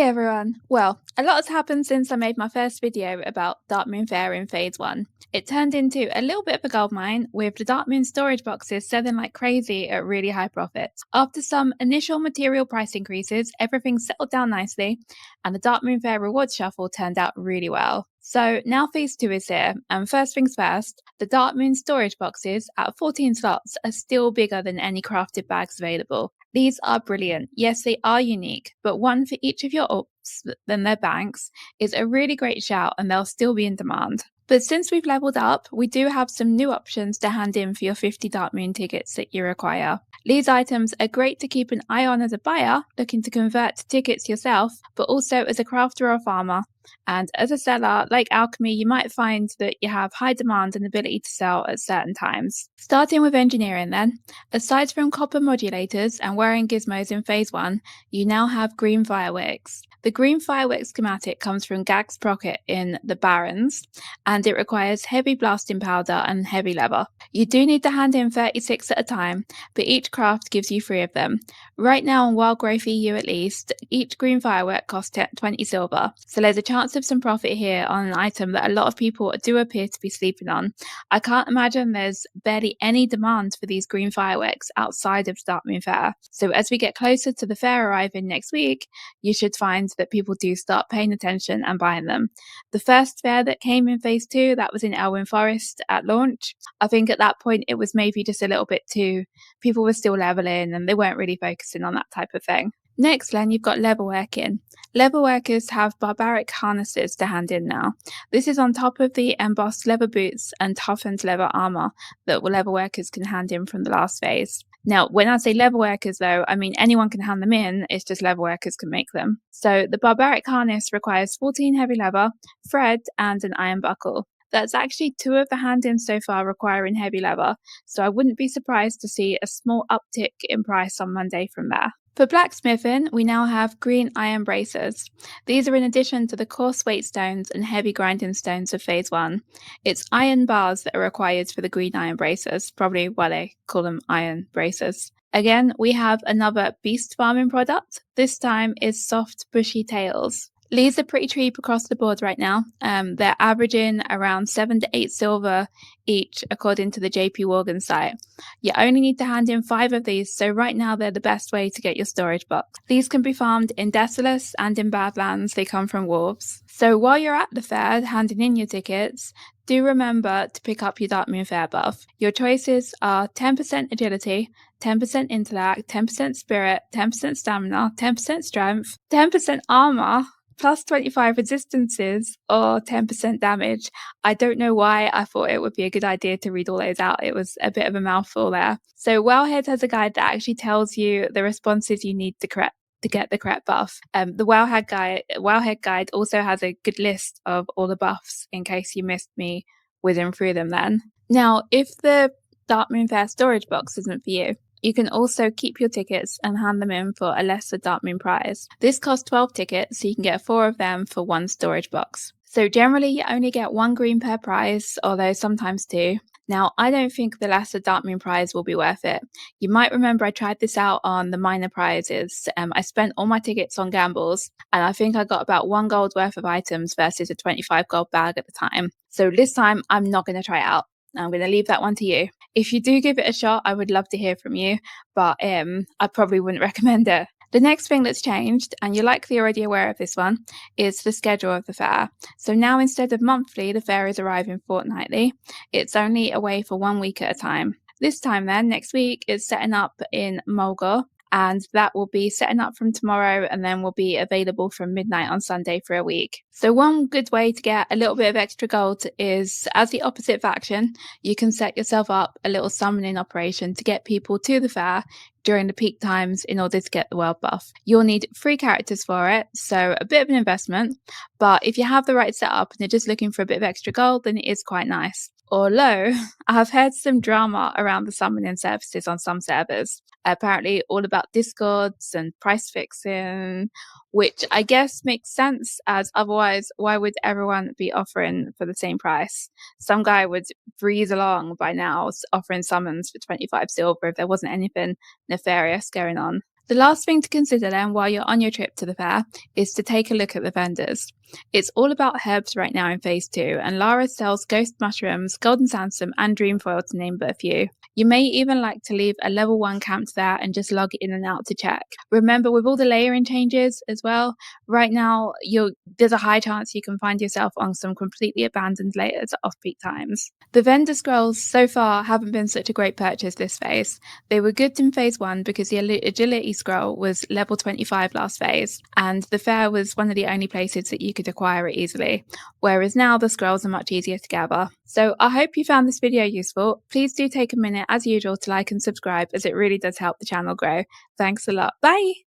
everyone! Well, a lot has happened since I made my first video about Darkmoon Faire in Phase 1. It turned into a little bit of a goldmine, with the Darkmoon storage boxes selling like crazy at really high profits. After some initial material price increases, everything settled down nicely, and the Darkmoon Faire rewards shuffle turned out really well. So now Phase 2 is here, and first things first, the Darkmoon storage boxes at 14 slots are still bigger than any crafted bags available. These are brilliant. Yes, they are unique, but one for each of your ops than their banks is a really great shout, and they'll still be in demand. But since we've leveled up, we do have some new options to hand in for your 50 Darkmoon tickets that you require. These items are great to keep an eye on as a buyer looking to convert to tickets yourself, but also as a crafter or farmer. And as a seller, like alchemy, you might find that you have high demand and ability to sell at certain times. Starting with engineering then, aside from copper modulators and wearing gizmos in Phase 1, you now have green fireworks. The green fireworks schematic comes from Gag's Procket in the Barrens, and it requires heavy blasting powder and heavy leather. You do need to hand in 36 at a time, but each craft gives you 3 of them. Right now on Wild Growth EU at least, each green firework costs 20 silver, so there's a chance of some profit here on an item that a lot of people do appear to be sleeping on. I can't imagine there's barely any demand for these green fireworks outside of Darkmoon Faire, so as we get closer to the fair arriving next week, you should find that people do start paying attention and buying them. The first fair that came in Phase 2, that was in Elwyn Forest at launch. I think at that point it was maybe just a little bit too, people were still leveling and they weren't really focusing on that type of thing. Next then, you've got leatherworking. Leatherworkers have barbaric harnesses to hand in now. This is on top of the embossed leather boots and toughened leather armor that leatherworkers can hand in from the last phase. Now, when I say leatherworkers though, I mean anyone can hand them in, it's just leatherworkers can make them. So the barbaric harness requires 14 heavy leather, thread and an iron buckle. That's actually 2 of the hand-ins so far requiring heavy leather, so I wouldn't be surprised to see a small uptick in price on Monday from there. For blacksmithing, we now have green iron bracers. These are in addition to the coarse weight stones and heavy grinding stones of Phase 1. It's iron bars that are required for the green iron bracers, probably why they call them iron bracers. Again, we have another beast farming product. This time is soft bushy tails. These are pretty cheap across the board right now. They're averaging around 7 to 8 silver each according to the JP Morgan site. You only need to hand in 5 of these, so right now they're the best way to get your storage box. These can be farmed in Desolace and in Badlands. They come from wolves. So while you're at the fair handing in your tickets, do remember to pick up your Darkmoon Faire buff. Your choices are 10% agility, 10% intellect, 10% spirit, 10% stamina, 10% strength, 10% armor, plus 25 resistances, or 10% damage. I don't know why I thought it would be a good idea to read all those out. It was a bit of a mouthful there. So Wowhead has a guide that actually tells you the responses you need to get the correct buff. The Wowhead guide also has a good list of all the buffs in case you missed me whizzing through them then. Now, if the Darkmoon Faire storage box isn't for you, you can also keep your tickets and hand them in for a lesser Darkmoon prize. This costs 12 tickets, so you can get 4 of them for 1 storage box. So generally you only get 1 green per prize, although sometimes 2. Now, I don't think the lesser Darkmoon prize will be worth it. You might remember I tried this out on the minor prizes. I spent all my tickets on gambles, and I think I got about 1 gold worth of items versus a 25 gold bag at the time. So this time I'm not going to try it out. I'm going to leave that one to you. If you do give it a shot, I would love to hear from you, but I probably wouldn't recommend it. The next thing that's changed, and you're likely already aware of this one, is the schedule of the fair. So now instead of monthly, the fair is arriving fortnightly. It's only away for 1 week at a time. This time then, next week, it's setting up in Mulgore, and that will be setting up from tomorrow and then will be available from midnight on Sunday for a week. So one good way to get a little bit of extra gold is, as the opposite faction, you can set yourself up a little summoning operation to get people to the fair during the peak times in order to get the world buff. You'll need 3 characters for it, so a bit of an investment, but if you have the right setup and you're just looking for a bit of extra gold, then it is quite nice. Although, I've heard some drama around the summoning services on some servers. Apparently all about discords and price fixing, which I guess makes sense, as otherwise why would everyone be offering for the same price? Some guy would breeze along by now offering summons for 25 silver if there wasn't anything nefarious going on. The last thing to consider then while you're on your trip to the fair is to take a look at the vendors. It's all about herbs right now in phase 2, and Lara sells ghost mushrooms, golden sandstorm, and dreamfoil to name but a few. You may even like to leave a level 1 camped there and just log in and out to check. Remember, with all the layering changes as well, right now there's a high chance you can find yourself on some completely abandoned layers at off-peak times. The vendor scrolls so far haven't been such a great purchase this phase. They were good in phase 1 because the agility scroll was level 25 last phase, and the fair was one of the only places that you could acquire it easily, whereas now the scrolls are much easier to gather. So I hope you found this video useful. Please do take a minute as usual to like and subscribe, as it really does help the channel grow. Thanks a lot. Bye!